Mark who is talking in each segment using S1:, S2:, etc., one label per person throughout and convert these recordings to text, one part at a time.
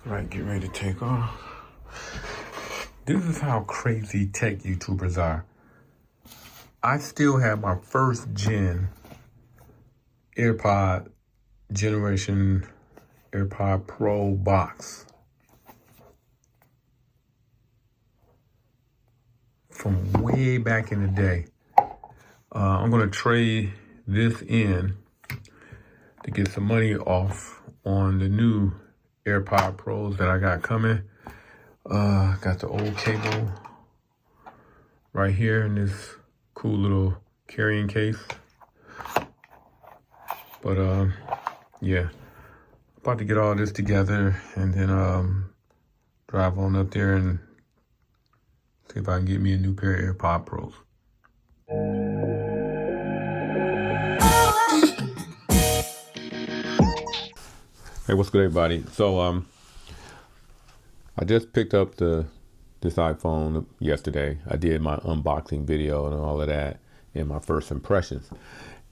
S1: Right, get ready to take off. This is how crazy tech YouTubers are. I still have my first gen AirPod generation AirPod Pro box from way back in the day. I'm gonna trade this in to get some money off on the new AirPod Pros that I got coming. Got the old cable right here in this cool little carrying case. But yeah, about to get all this together and then drive on up there and see if I can get me a new pair of AirPod Pros. Hey, what's good, everybody? So I just picked up this iPhone yesterday. I did my unboxing video and all of that and my first impressions.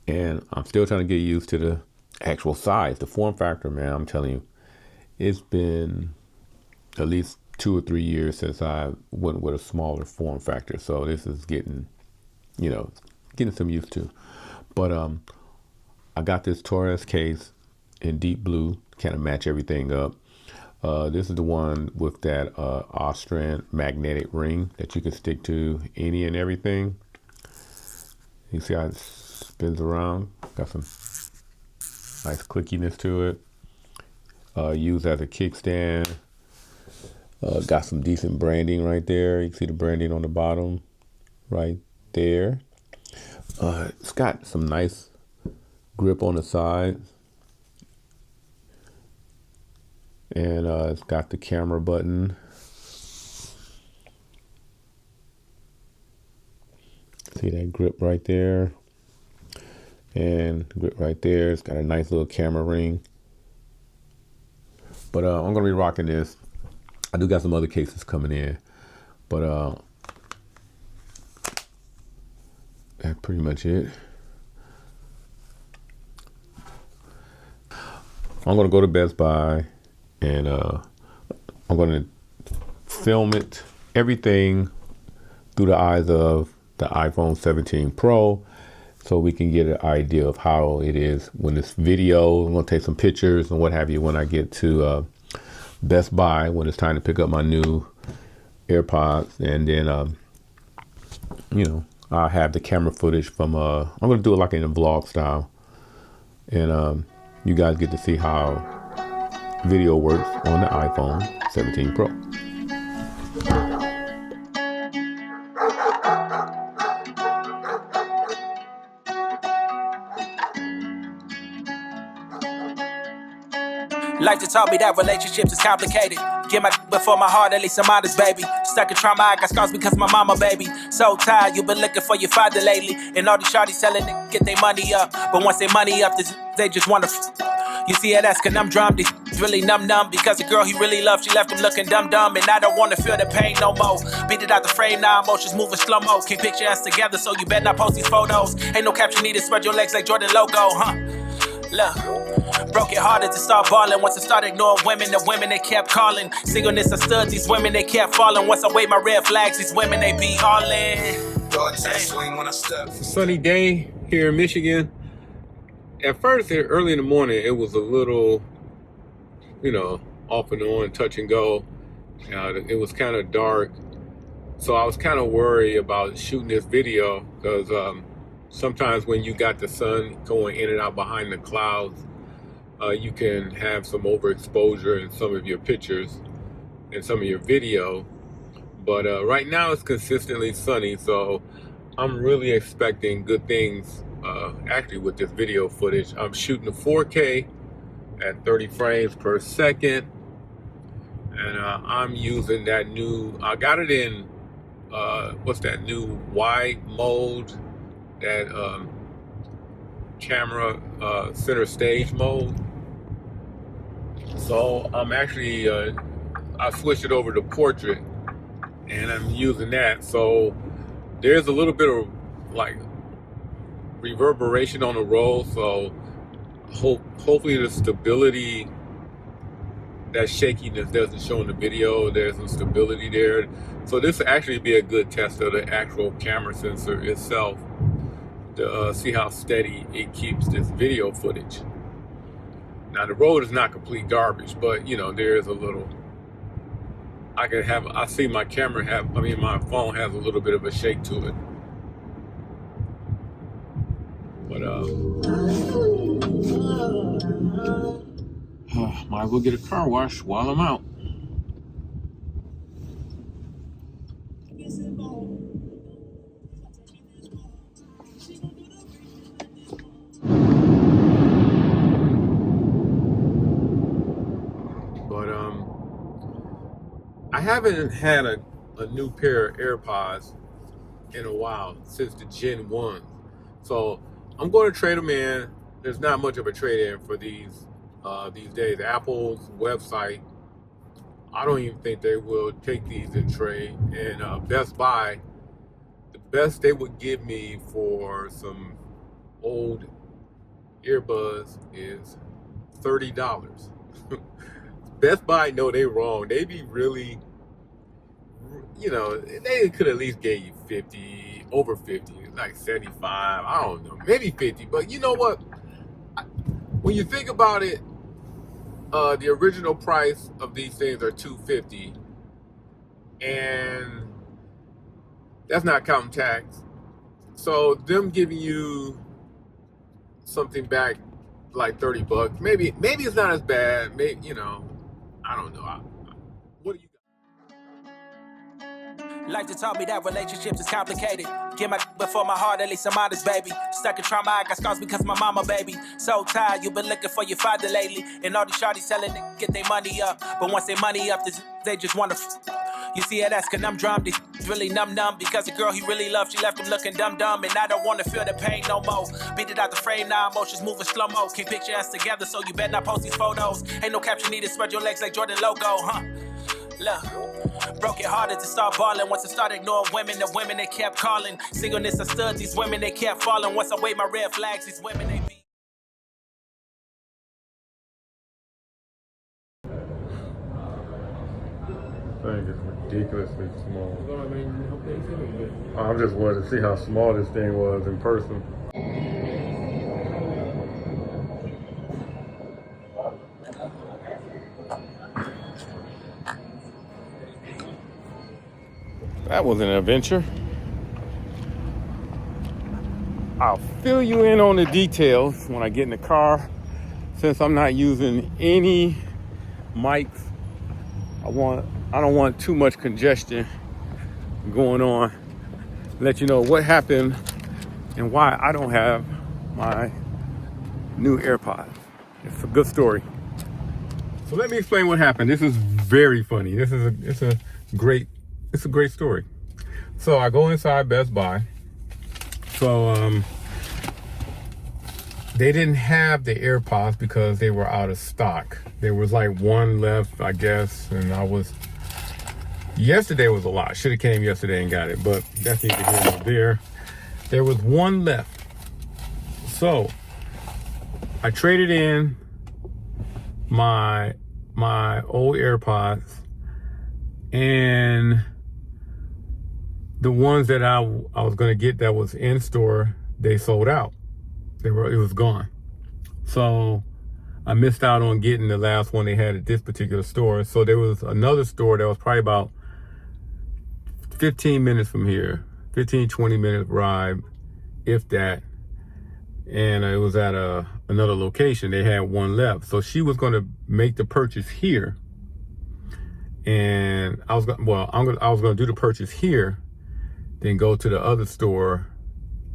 S1: And I'm still trying to get used to the actual size, the form factor, man. I'm telling you, it's been at least 2 or 3 years since I went with a smaller form factor. So this is getting some used to. But I got this Taurus case in deep blue, kind of match everything up. This is the one with that Austrian magnetic ring that you can stick to any and everything. You see how it spins around? Got some nice clickiness to it. Used as a kickstand. Got some decent branding right there. You can see the branding on the bottom right there. It's got some nice grip on the side. And it's got the camera button. See that grip right there? And grip right there. It's got a nice little camera ring. But I'm gonna be rocking this. I do got some other cases coming in, but that's pretty much it. I'm gonna go to Best Buy and I'm gonna film it, everything through the eyes of the iPhone 17 Pro, so we can get an idea of how it is when this video. I'm gonna take some pictures and what have you when I get to Best Buy, when it's time to pick up my new AirPods. And then I'll have the camera footage from I'm gonna do it like in a vlog style, and you guys get to see how video works on the iPhone 17 Pro.
S2: Life just taught me that relationships is complicated. Get my before my heart, at least I'm honest, baby. Stuck in trauma, I got scars because my mama, baby. So tired, you been looking for your father lately. And all these shawties telling them get their money up. But once they money up, they just wanna You see it, that's conundrum. These really numb because the girl he really loved, she left him looking dumb. And I don't wanna feel the pain no more. Beat it out the frame, now emotions moving slow-mo. Can't picture us together, so you better not post these photos. Ain't no caption needed, spread your legs like Jordan logo, huh? Look, broke it harder to start balling. Once I started ignoring women, the women they kept calling. Singleness I stood, these women they kept falling. Once I waved my red flags, these women they be all in. It's
S1: a sunny day here in Michigan. At first, early in the morning, it was a little, off and on, touch and go. It was kind of dark. So I was kind of worried about shooting this video because sometimes when you got the sun going in and out behind the clouds, you can have some overexposure in some of your pictures and some of your video. But right now it's consistently sunny, so I'm really expecting good things actually with this video footage. I'm shooting the 4K at 30 frames per second, and I'm using that new, I got it in, what's that new wide mode, that camera center stage mode. So I'm actually, I switched it over to portrait, and I'm using that. So there's a little bit of like reverberation on the roll, so hopefully the stability that shakiness doesn't show in the video. There's some stability there. So this will actually be a good test of the actual camera sensor itself to see how steady it keeps this video footage. Now the road is not complete garbage, but you know, there is a little, I see my camera my phone has a little bit of a shake to it. But might as well get a car wash while I'm out. But I haven't had a new pair of AirPods in a while, since the Gen 1. So I'm going to trade them in. There's not much of a trade-in for these days. Apple's website, I don't even think they will take these in trade. And Best Buy, the best they would give me for some old earbuds is $30. Best Buy know they wrong. They be really, you know, they could at least get you 50, over 50, like 75, I don't know, maybe 50. But you know what? When you think about it, the original price of these things are $250, and that's not counting tax. So them giving you something back like $30, maybe it's not as bad. Maybe, you know, I don't know. What do you got?
S2: Life just taught me that relationships is complicated. Get my before my heart, at least I'm honest, baby. Stuck in trauma, I got scars because my mama, baby. So tired, you been looking for your father lately. And all these shawties telling niggas get their money up. But once they money up, they just wanna you see, that's conundrum. These really numb because the girl he really loved, she left him looking dumb. And I don't wanna feel the pain no more. Beat it out the frame now, emotions moving slow-mo. Can't picture us together, so you better not post these photos. Ain't no caption needed, spread your legs like Jordan logo, huh? Look, broke it harder to start balling. Once I started ignoring women, the women they kept calling. Singleness I stood, these women they kept falling. Once I waved my red flags, these women they be.
S1: I think it's ridiculously small. I just wanted to see how small this thing was in person. That was an adventure. I'll fill you in on the details when I get in the car. Since I'm not using any mics, I don't want too much congestion going on. Let you know what happened and why I don't have my new AirPods. It's a good story. So let me explain what happened. This is very funny. It's a great story. So I go inside Best Buy. So they didn't have the AirPods because they were out of stock. There was like one left, I guess, and yesterday was a lot. Should have came yesterday and got it, but that's neither here nor there. There was one left. So I traded in my old AirPods, and the ones that I was gonna get that was in store, they sold out. It was gone. So I missed out on getting the last one they had at this particular store. So there was another store that was probably about 15 minutes from here, 20 minute ride, if that. And it was at another location. They had one left. So she was gonna make the purchase here. And I was gonna do the purchase here, then go to the other store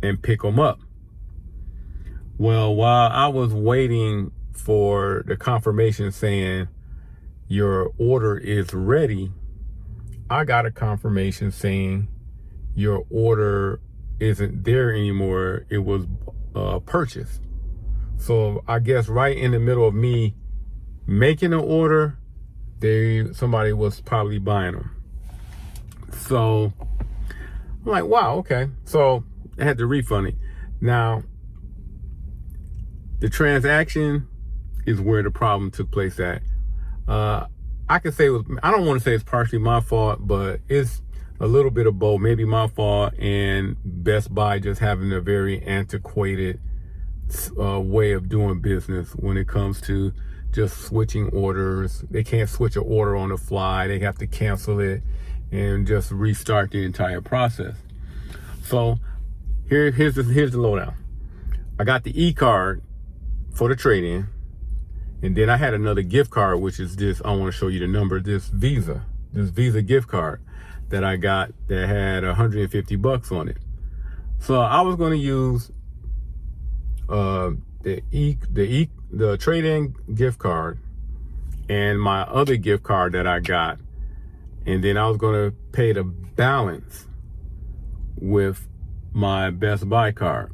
S1: and pick them up. Well, while I was waiting for the confirmation saying your order is ready, I got a confirmation saying your order isn't there anymore. It was purchased. So I guess right in the middle of me making an order, somebody was probably buying them. So I'm like, wow, okay. So I had to refund it. Now, the transaction is where the problem took place at. I could say it was, I don't want to say it's partially my fault, but it's a little bit of both. Maybe my fault and Best Buy just having a very antiquated way of doing business when it comes to just switching orders. They can't switch an order on the fly. They have to cancel it and just restart the entire process. So here's the lowdown. I got the e-card for the trade-in, and then I had another gift card, which is this. I want to show you the number. This Visa gift card that I got that had $150 on it. So I was going to use the trade-in gift card and my other gift card that I got, and then I was going to pay the balance with my Best Buy card.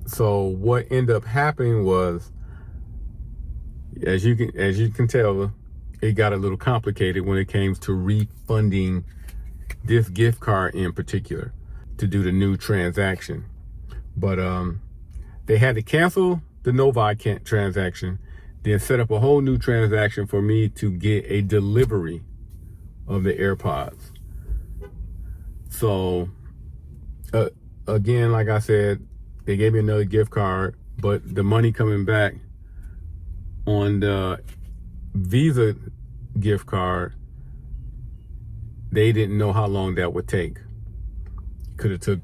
S1: So what ended up happening was, as you can tell, it got a little complicated when it came to refunding this gift card in particular to do the new transaction. But they had to cancel the Novi transaction, then set up a whole new transaction for me to get a delivery of the AirPods. So again, like I said, they gave me another gift card, but the money coming back on the Visa gift card, they didn't know how long that would take. Could have took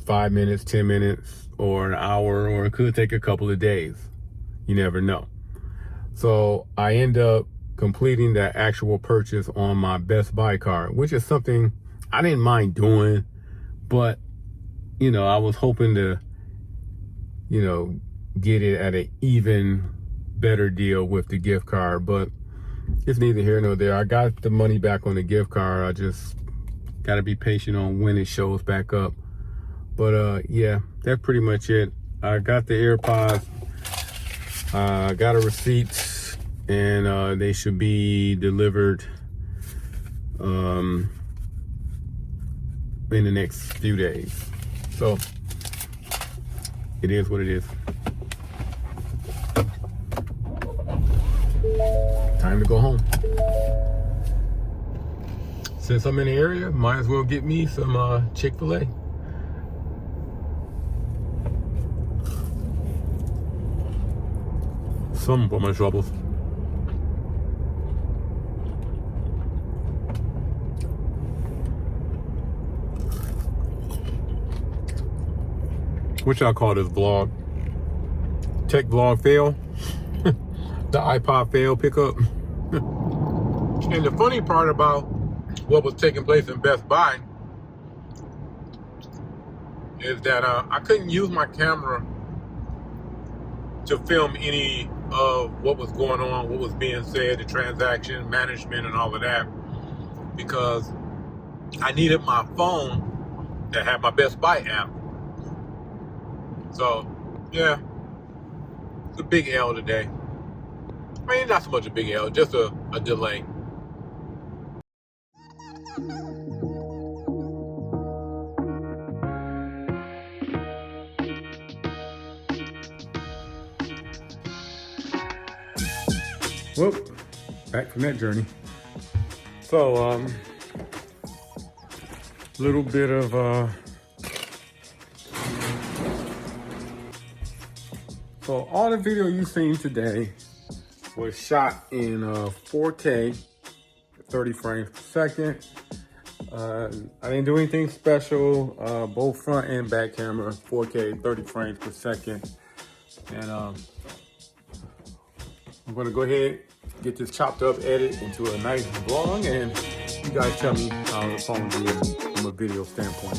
S1: 5 minutes, 10 minutes, or an hour, or it could take a couple of days. You never know. So I end up completing that actual purchase on my Best Buy card, which is something I didn't mind doing, but I was hoping to get it at an even better deal with the gift card, but it's neither here nor there. I got the money back on the gift card. I just got to be patient on when it shows back up. But yeah, that's pretty much it. I got the AirPods. I got a receipt, and they should be delivered in the next few days. So it is what it is. Time to go home. Since I'm in the area, might as well get me some Chick-fil-A. Some for my troubles. What y'all call this vlog? Tech vlog fail? The iPod fail pickup? And the funny part about what was taking place in Best Buy is that I couldn't use my camera to film any of what was going on, what was being said, the transaction management and all of that, because I needed my phone that had my Best Buy app. So yeah, it's a big L today. I mean, not so much a big L, just a delay. Well, back from that journey. So, little bit of, so all the video you've seen today was shot in 4K, 30 frames per second. I didn't do anything special, both front and back camera, 4K, 30 frames per second. And I'm gonna go ahead, get this chopped up, edit into a nice vlog, and you guys tell me how the phone is from a video standpoint.